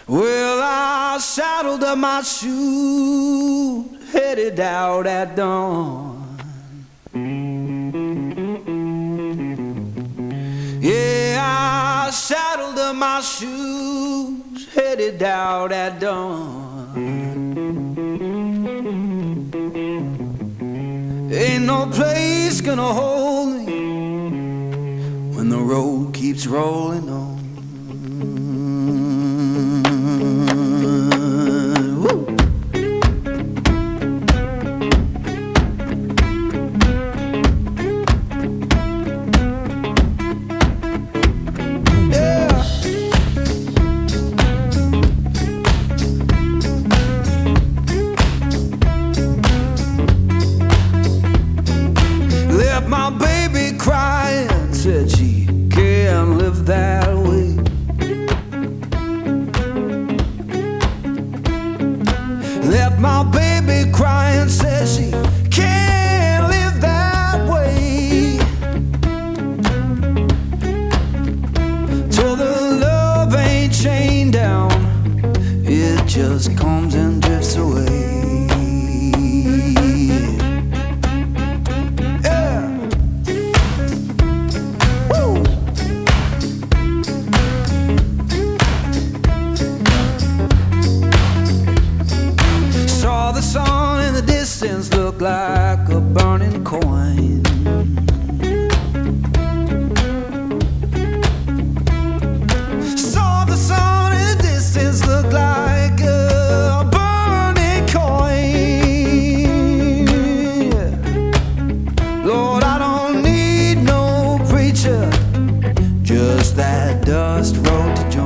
Well, I saddled up my shoes, headed out at dawn. Yeah, I saddled up my shoes, headed out at dawn. Ain't no place gonna hold me when the road keeps rolling on. My baby crying, said she can't live that way. Left my baby crying, said she can't live that way. Told her love ain't chained down, it just comes and drifts away. The sun in the distance looked like a burning coin. Saw the sun in the distance look like a burning coin. Lord, I don't need no preacher, just that dust road to join.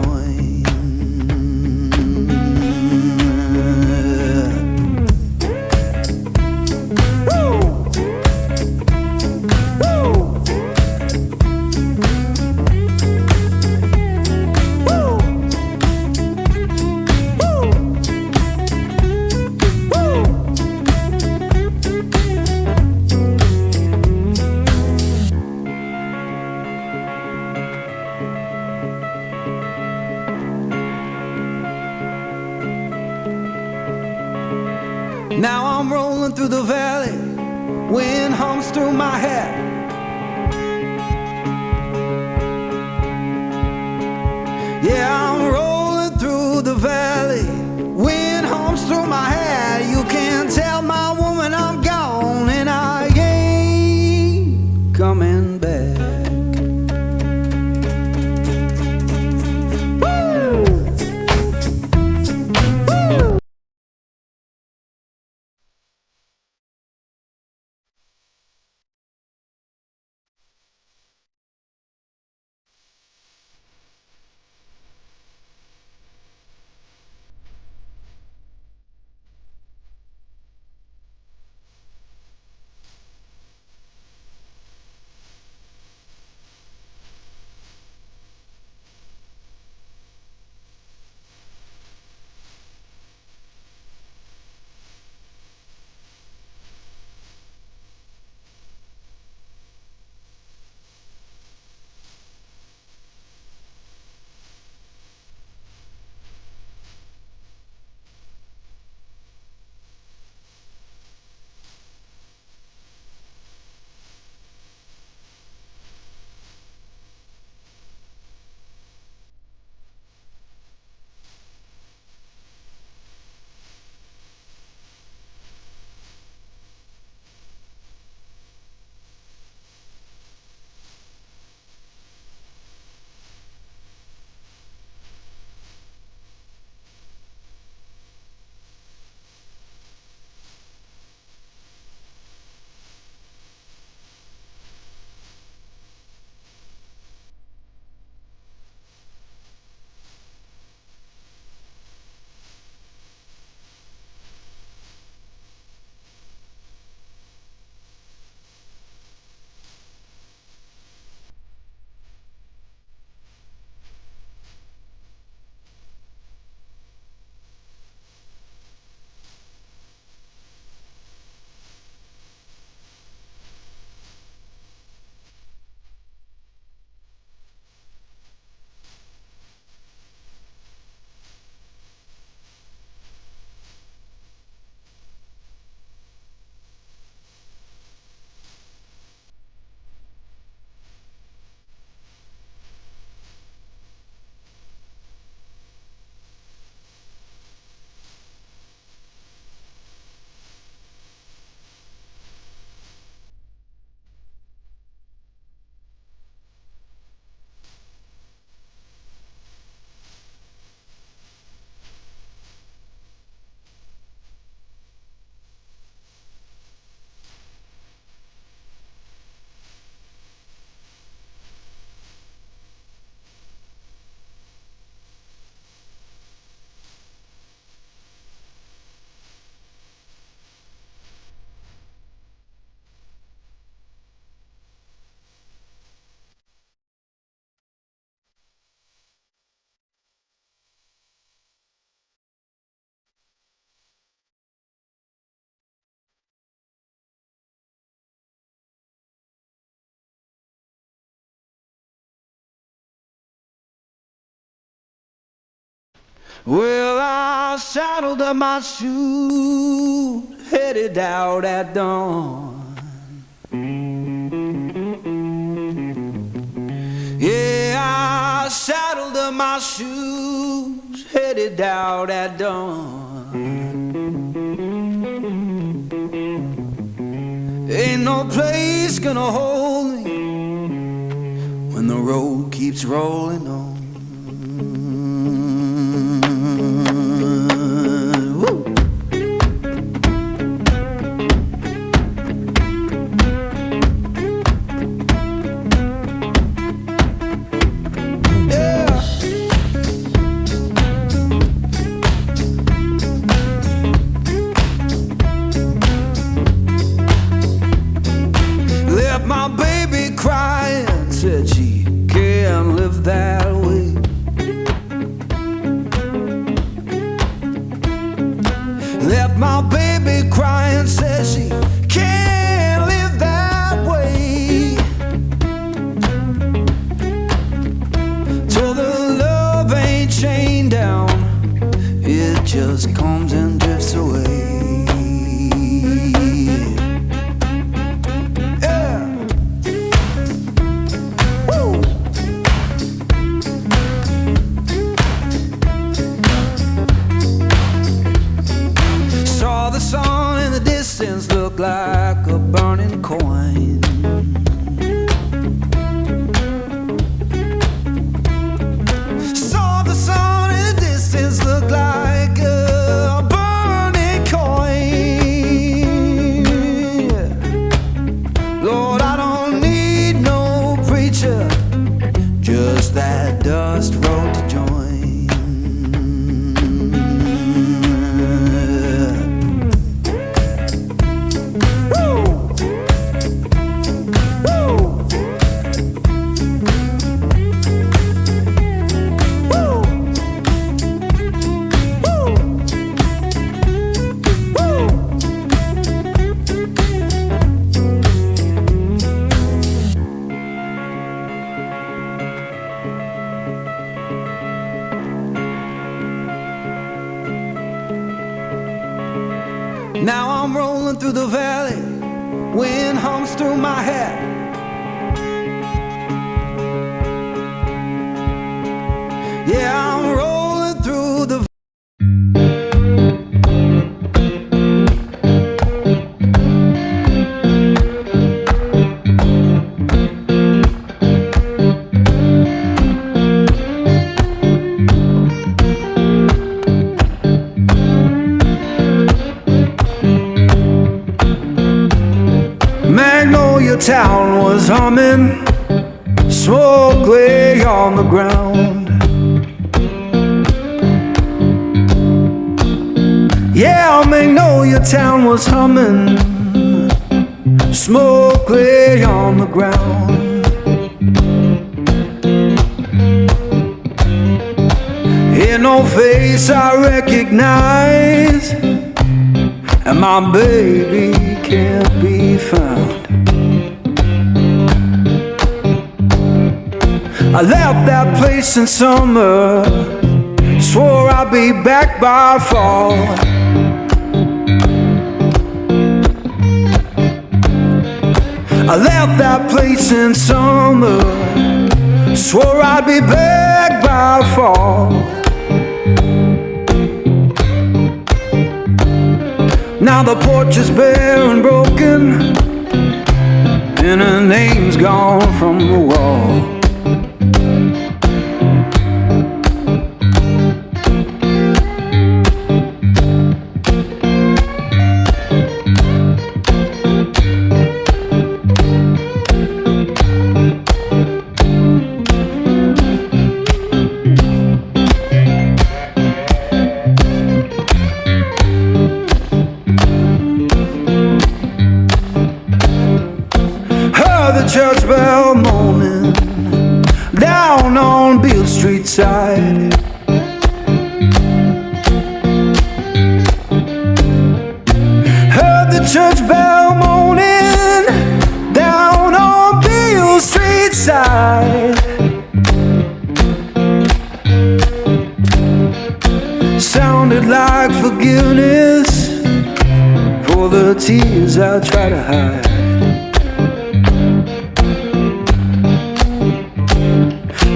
Now I'm rolling through the valley, wind hums through my hair. Yeah, I'm rolling through the valley, wind hums through my hair. You can tell my woman I'm gone and I ain't coming back. Well, I saddled up my shoes, headed out at dawn. Yeah, I saddled up my shoes, headed out at dawn. Ain't no place gonna hold me when the road keeps rolling on. My baby crying, said she can't live that way. Left my baby crying, said she can't live that way. Told her love ain't chained down, it just comes and drifts away. Look like a burning coin. Saw the sun in the distance look like a burning coin. Lord, I don't need no preacher, just that dust road to join. Now I'm rolling through the valley, wind hums through my hair. Yeah, I'm rolling through the Magnolia town was humming, smoke lay on the ground. Yeah, Magnolia town was humming, smoke lay on the ground. Ain't no face I recognize, and my baby can't be found. I left that place in summer, swore I'd be back by fall. I left that place in summer, swore I'd be back by fall. Now the porch is bare and broken, and her name's gone from the wall. The church bell moaning down on Beale Street side. Heard the church bell moaning down on Beale Street side. sounded like forgiveness for the tears I try to hide.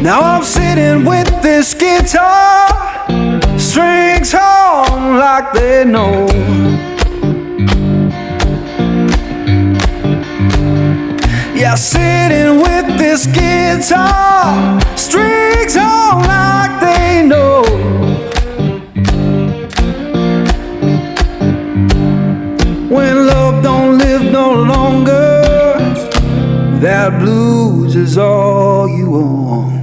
Now I'm sitting with this guitar, strings hum like they know. Yeah, sitting with this guitar, strings hum like they know. When love don't live no longer, that blues is all you own.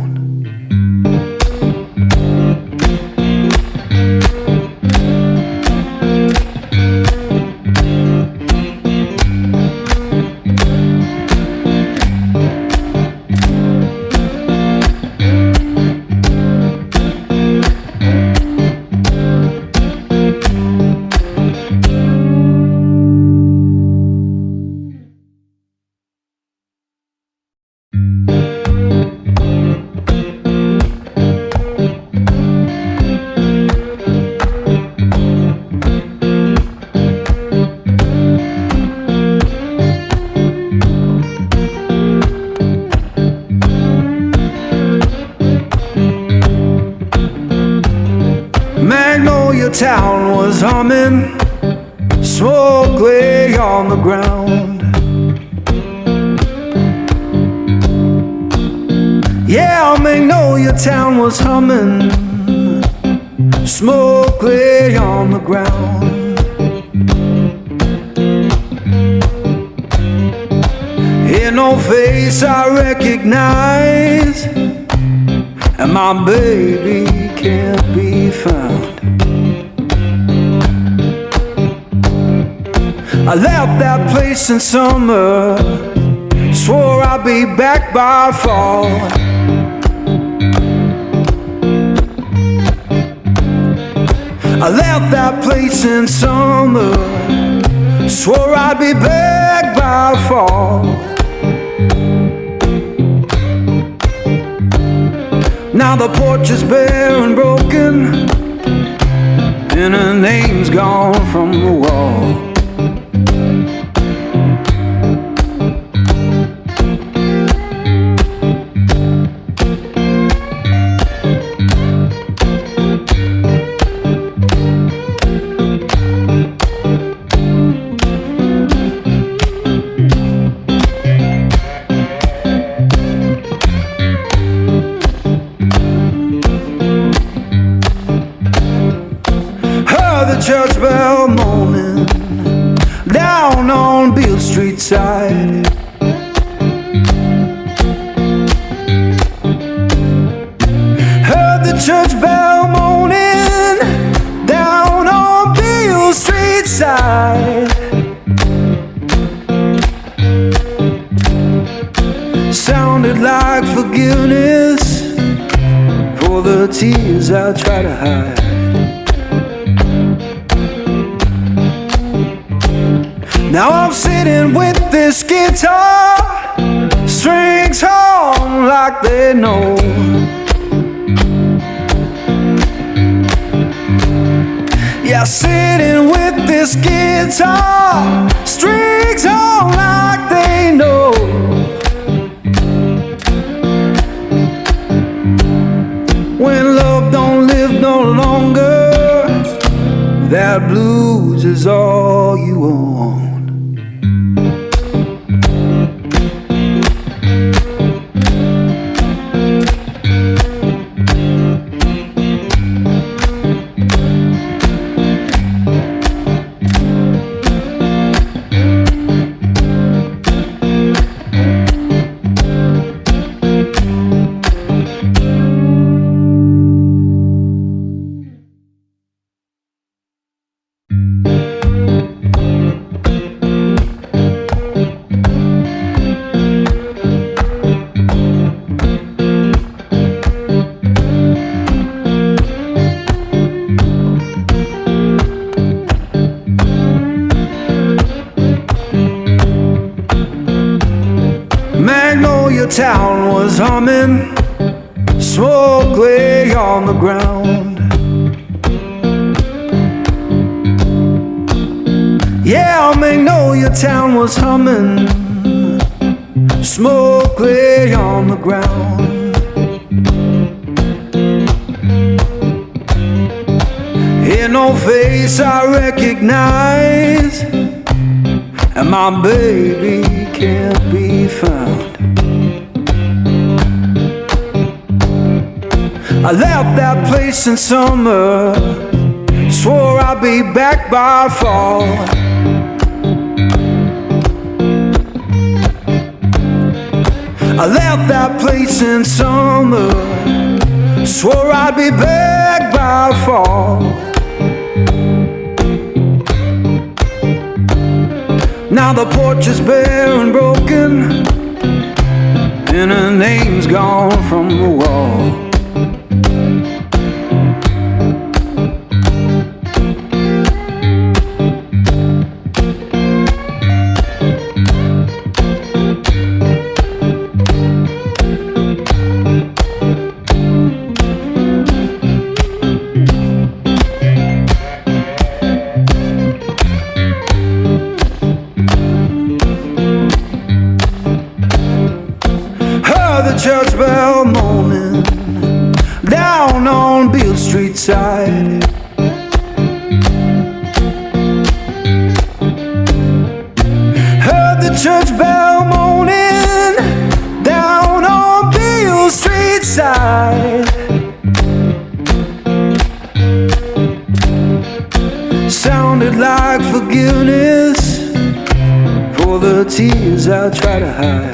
Magnolia town was humming, smoke lay on the ground. Yeah, Magnolia town was humming, smoke lay on the ground. Ain't no face I recognize, and my baby can't be found. I left that place in summer, swore I'd be back by fall. I left that place in summer, swore I'd be back by fall. Now the porch is bare and broken, and her name's gone from the wall. Church bell moaning down on Beale Street side. Heard the church bell moaning down on Beale Street side. Sounded like forgiveness for the tears I try to hide. Now I'm sitting with this guitar, strings hum like they know. Yeah, sitting with this guitar, strings hum like they know. When love don't live no longer, that blues is all you own. Magnolia town was humming, smoke lay on the ground. may know your town was humming, smoke lay on the ground. In no face I recognize, and my baby can't be found. I left that place in summer, swore I'd be back by fall. I left that place in summer, swore I'd be back by fall. Now the porch is bare and broken, and her name's gone from the wall. The church bell moaning down on Beale Street side. Heard the church bell moaning down on Beale Street side. Sounded like forgiveness for the tears I try to hide.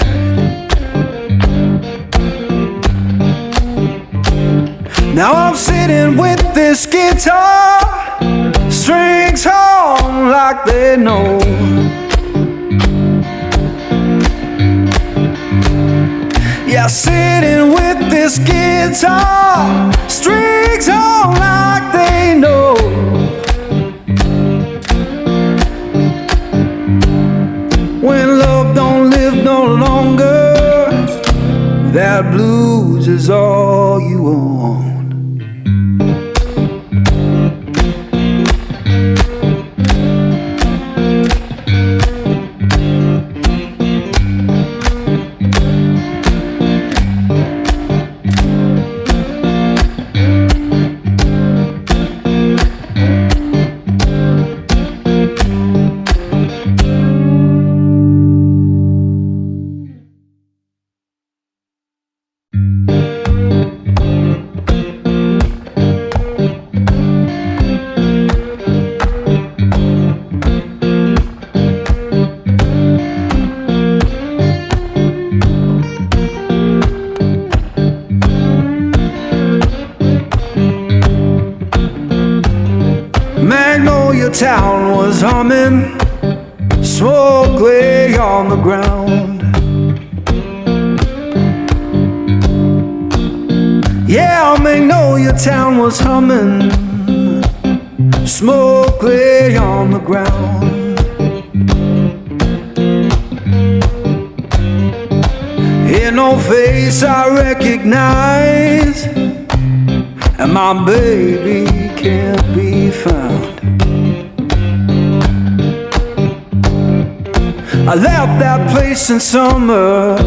Now I'm sitting with this guitar, strings hum like they know. Yeah, sitting with this guitar, strings hum like they know. When love don't live no longer, that blues is all you want. Magnolia town was humming, smoke lay on the ground. Yeah, Magnolia town was humming, smoke lay on the ground. In no face I recognize, and my baby can't be found. I left that place in summer,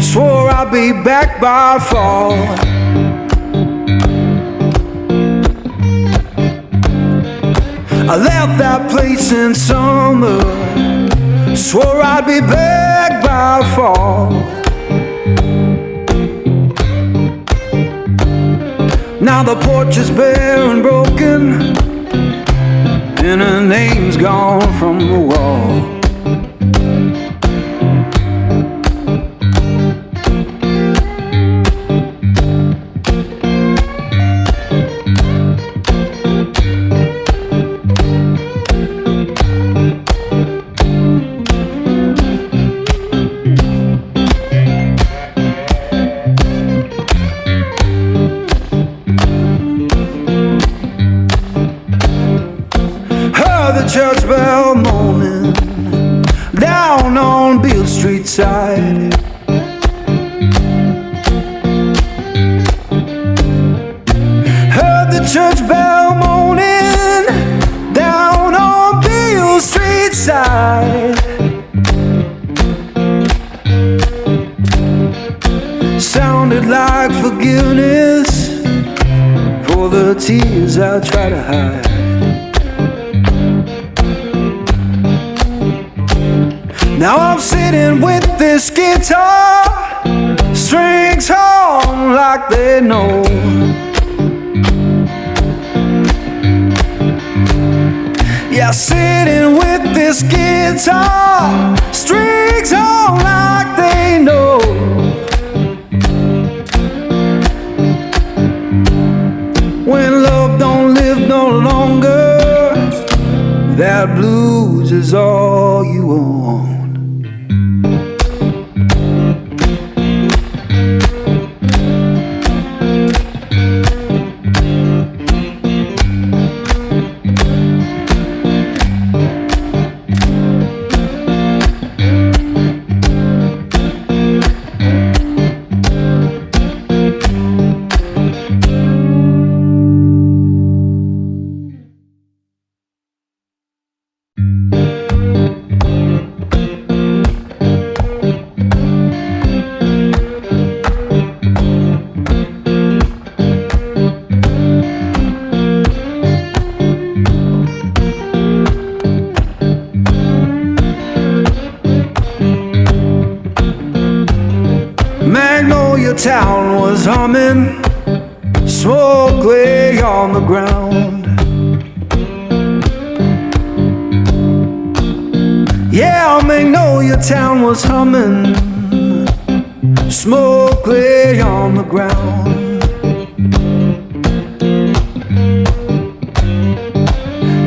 swore I'd be back by fall. I left that place in summer, swore I'd be back by fall. Now the porch is bare and broken, and her name's gone from the wall. The church bell moaning down on Beale Street side. Heard the church bell moaning down on Beale Street side. tears I try to hide. Now I'm sitting with this guitar, strings hum like they know. Yeah, sitting with this guitar, strings hum like they know. When love don't live no longer, that blues is all you own. Magnolia town was humming, smoke lay on the ground. Yeah, Magnolia town was humming, smoke lay on the ground.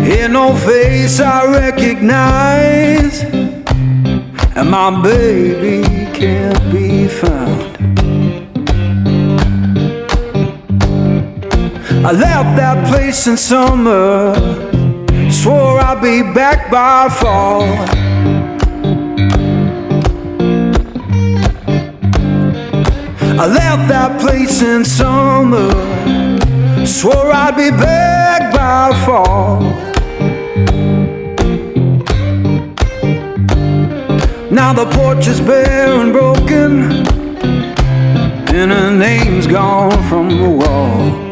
Ain't no face I recognize, and my baby can't be found. I left that place in summer, swore I'd be back by fall. I left that place in summer, swore I'd be back by fall. Now the porch is bare and broken, and her name's gone from the wall.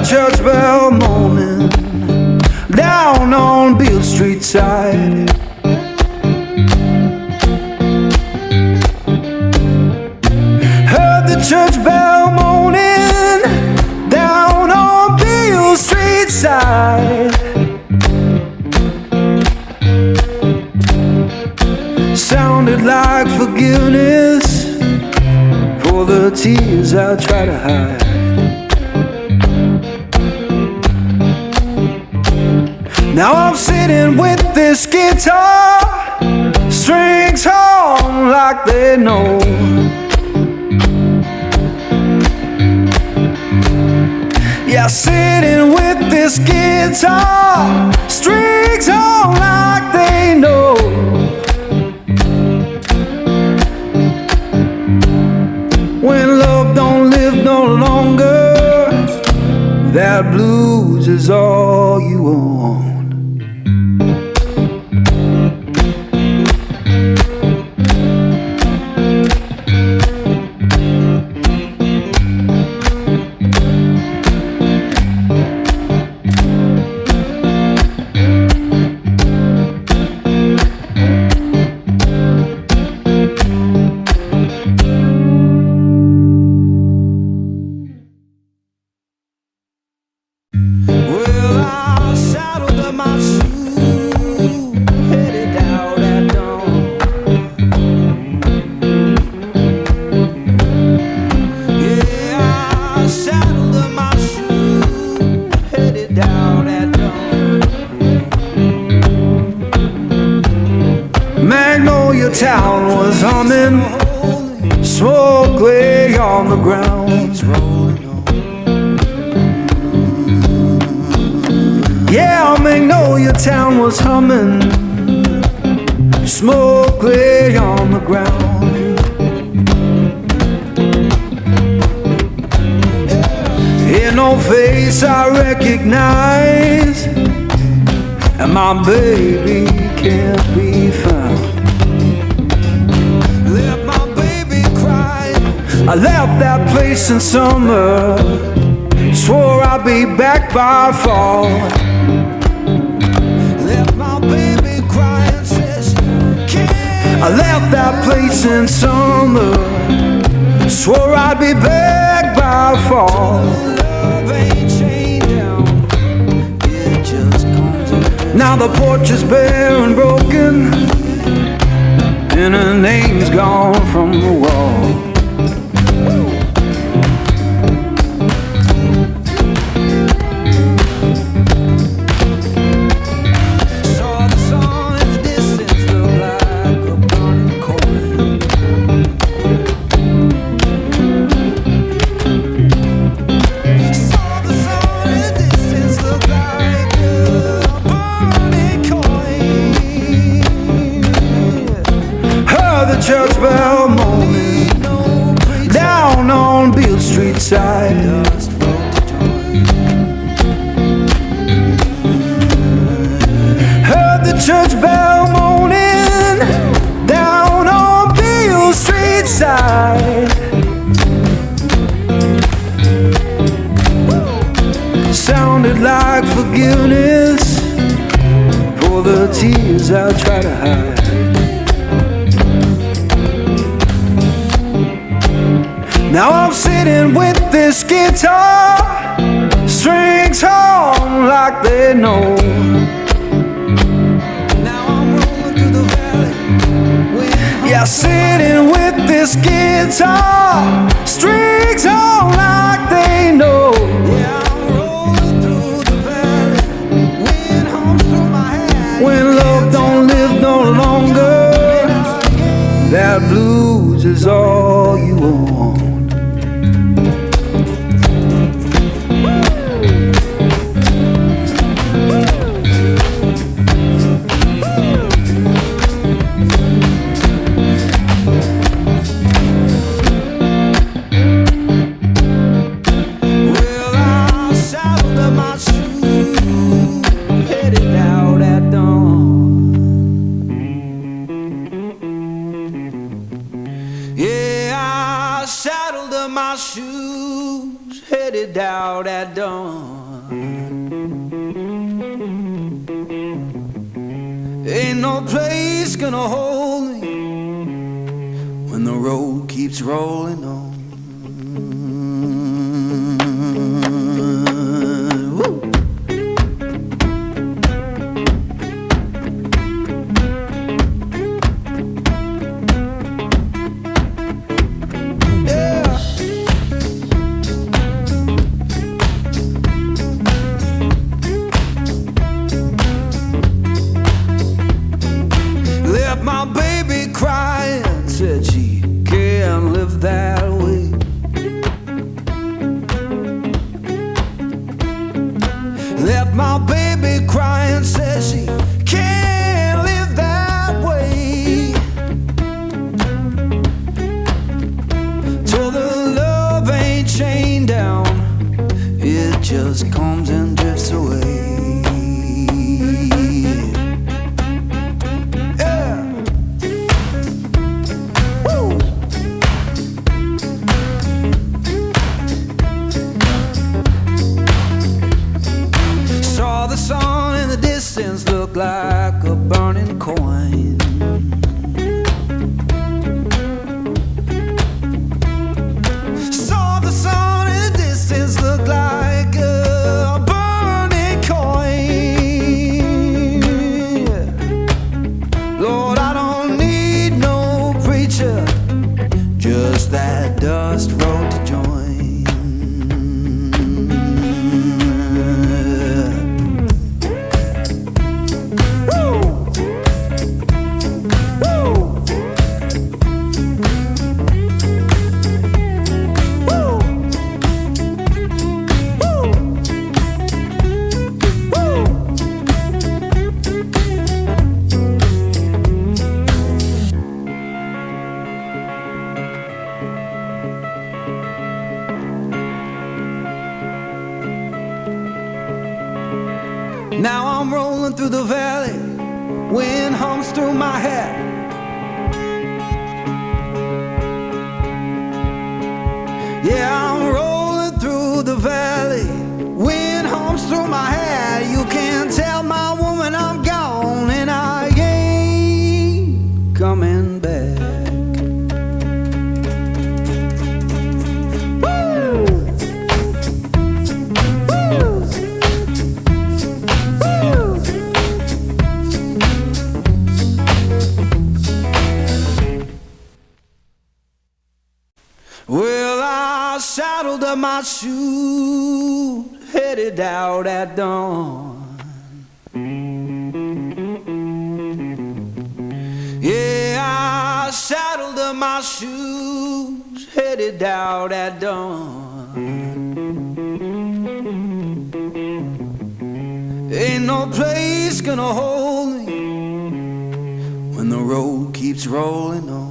Church bell moaning down on Beale Street side. Heard the church bell moaning down on Beale Street side. Sounded like forgiveness for the tears I try to hide. Now I'm sitting with this guitar, strings hum like they know. Yeah, sitting with this guitar, strings hum like they know. When love don't live no longer, that blues is all you own. Magnolia town was humming, smoke lay on the ground. Yeah, Magnolia Town was humming, smoke lay on the ground. In no face I recognize, and my baby can't be found. Let my baby cry. I left that place in summer, swore I'd be back by fall. Let my baby cry and says she can't. I left that place in summer, swore I'd be back by fall. Love ain't chained down, it just comes in. Now the porch is bare and broken, and her name's gone from the wall. Church bell moaning down on Beale Street side. Heard the church bell moaning down on Beale Street side. Sounded like forgiveness for the tears I try to hide. Now I'm sitting with this guitar, strings hum like they know. Now I'm rolling through the valley. Yeah, sitting with this guitar, strings hum like they know. Yeah, I'm rolling through the valley, wind hums through my head. When love don't live no longer, that blues is all you want. My shoes headed out at dawn. Ain't no place gonna hold me when the road keeps rolling on. Woo. My baby crying, said she can't live that way. Left my baby crying, said she can't live that way. Told her love ain't chained down, it just comes and drifts away. Look like a burning coin. Saw the sun in the distance look like a burning coin. Lord, I don't need no preacher, just that dust road to join. Woo! rolling through the valley, wind hums through my hair. Yeah, I'm rolling through the valley, wind hums through my hair. You can tell my woman I'm gone and I ain't coming back. Well, I saddled up my shoes, headed out at dawn. Yeah, I saddled up my shoes, headed out at dawn. Ain't no place gonna hold me when the road keeps rolling on.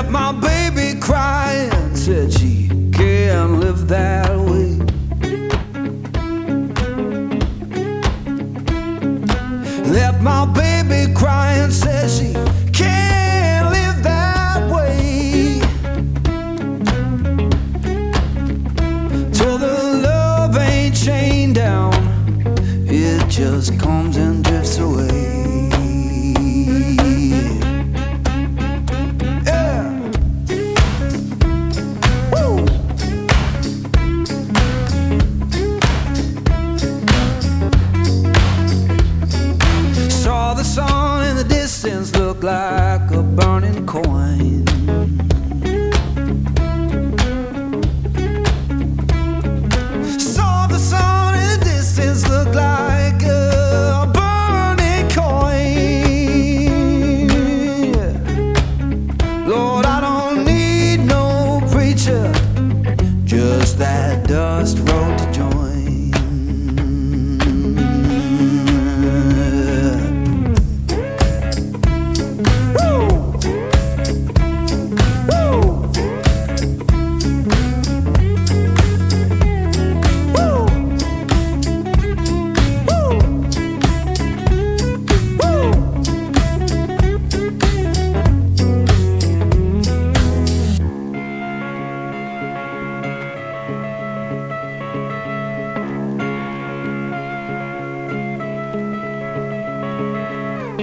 My baby crying, said she can't live that way. Left my baby crying, said she can't live that way. Told her love ain't chained down, it just comes and drifts away. Look like a burning coin. Saw the sun in the distance look like a burning coin. Lord, I don't need no preacher, just that dust road to join.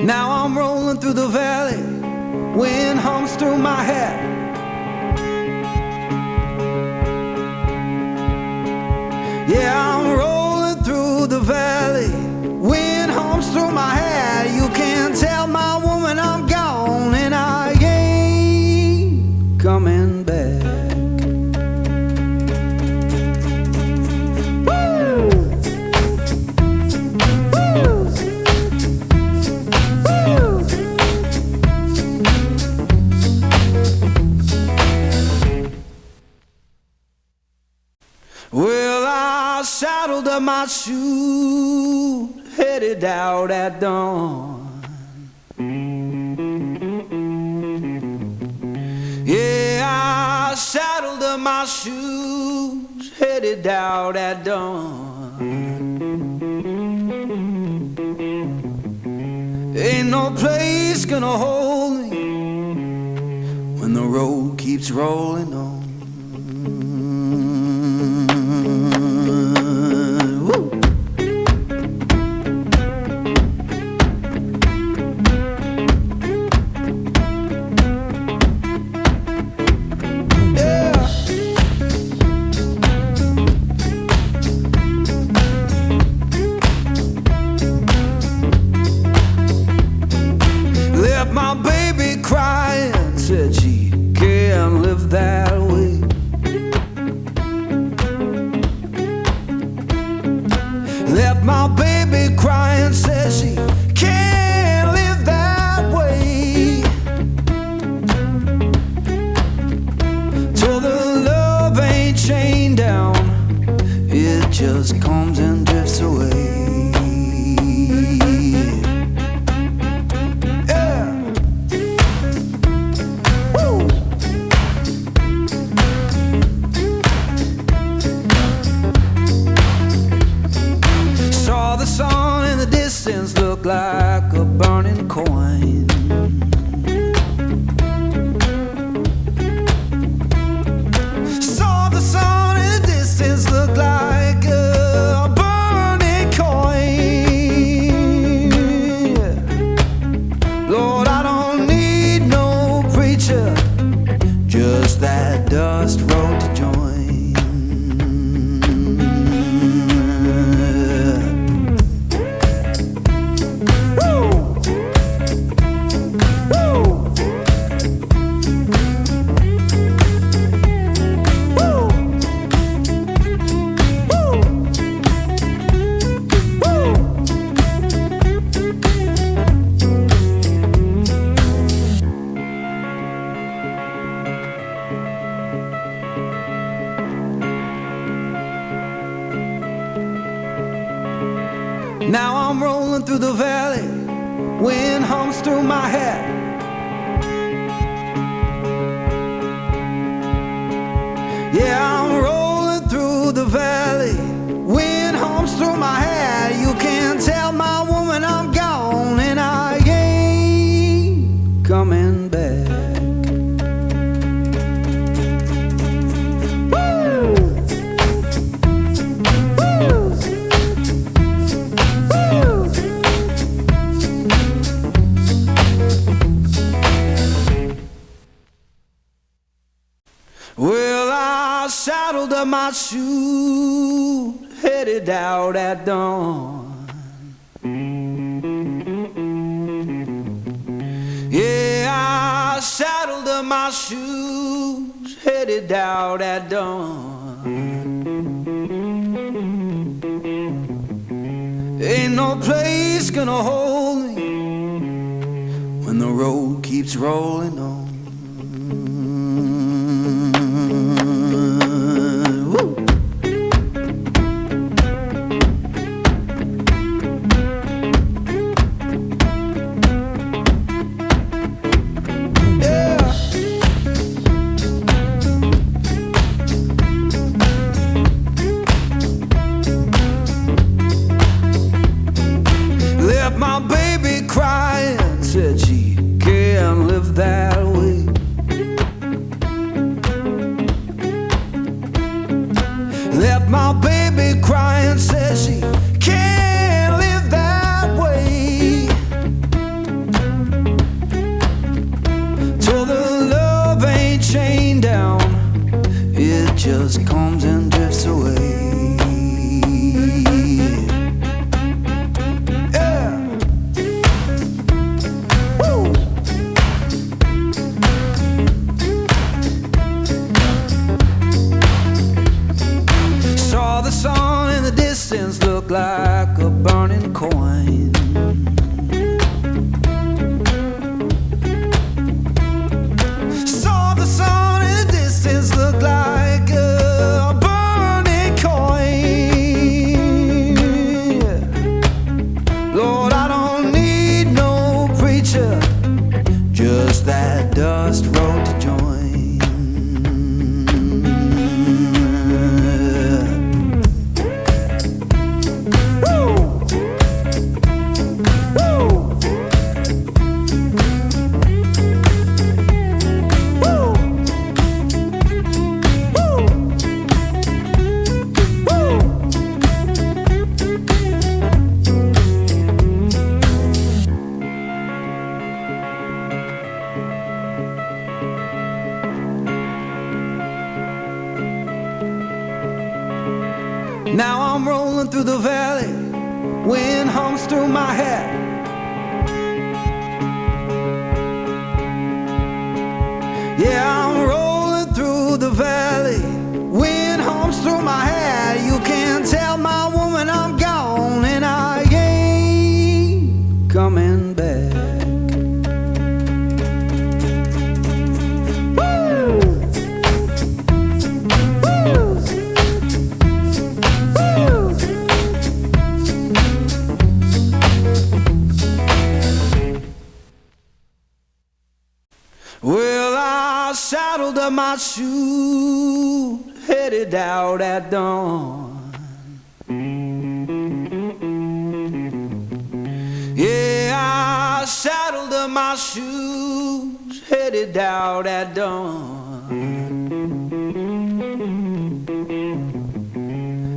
Now I'm rolling through the valley, wind hums through my hair. Yeah, I'm rolling through the valley, wind hums through my hair. You can tell my woman I'm gone and I ain't coming back. Well, I saddled up my shoes, headed out at dawn. Yeah, I saddled up my shoes, headed out at dawn. Ain't no place gonna hold me when the road keeps rolling on. My baby crying, said she can't live that way. that dust road to join. Now I'm rolling through the valley, wind hums through my hair. Yeah, I'm rolling through the valley, wind hums through my hair. You can tell my woman I'm gone and I ain't coming back. Well, I saddled up my shoes, headed out at dawn. Yeah, I saddled up my shoes, headed out at dawn. Ain't no place gonna hold me when the road keeps rolling on. My baby crying, said she can't live that way. Left my baby crying, said she can't live that way. Told her love ain't chained down, it just comes and drifts away. Look like a burning coin. Saw the sun in the distance look like a burning coin. Lord, I don't need no preacher, just that dust road to join. Now I'm rolling through the valley, wind hums through my hair. Yeah, I'm rolling through the valley, wind hums through my hair. You can tell my woman I'm gone and I ain't coming back. Well, I saddled up my shoes, headed out at dawn. Yeah, I saddled up my shoes, headed out at dawn.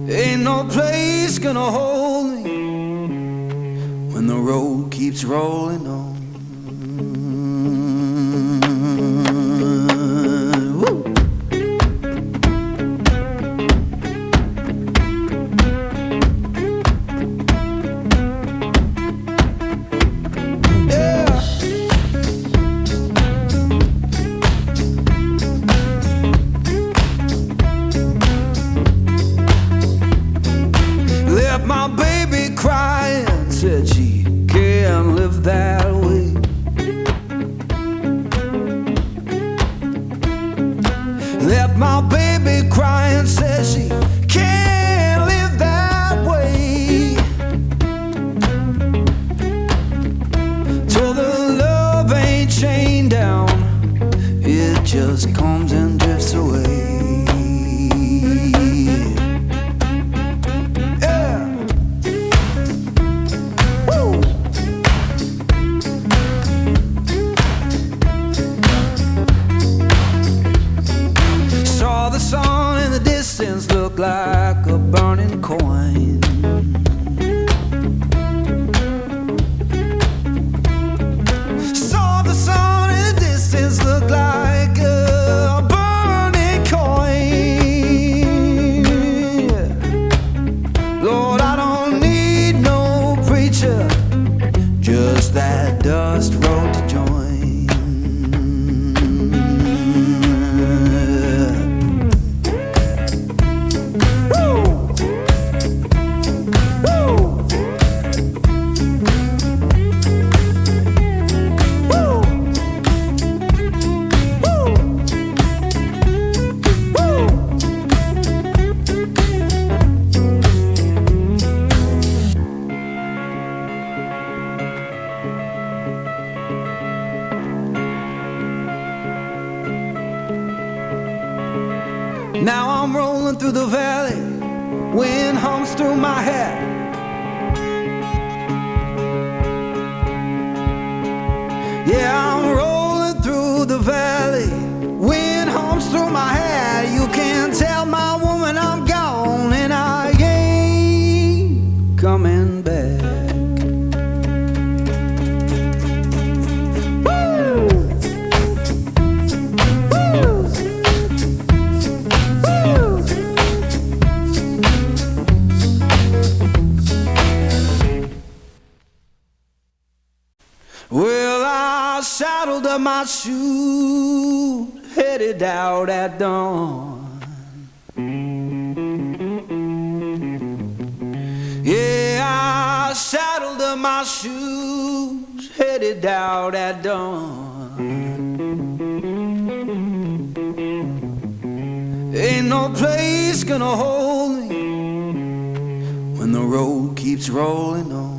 Ain't no place gonna hold me when the road keeps rolling on. Woo! My baby crying says she can't live that way. Told her love ain't chained down, it just comes and drifts away. Look like a burning coin. Saw the sun in the distance look like a burning coin. Lord, I don't need no preacher, just that dust road to join. Now I'm rolling through the valley, wind hums through my hair. Yeah, I'm rolling through the valley, wind hums through my hair. You can tell my woman I'm gone and I ain't coming back. Well, I saddled up my shoes, headed out at dawn. Yeah, I saddled up my shoes, headed out at dawn. Ain't no place gonna hold me when the road keeps rolling on.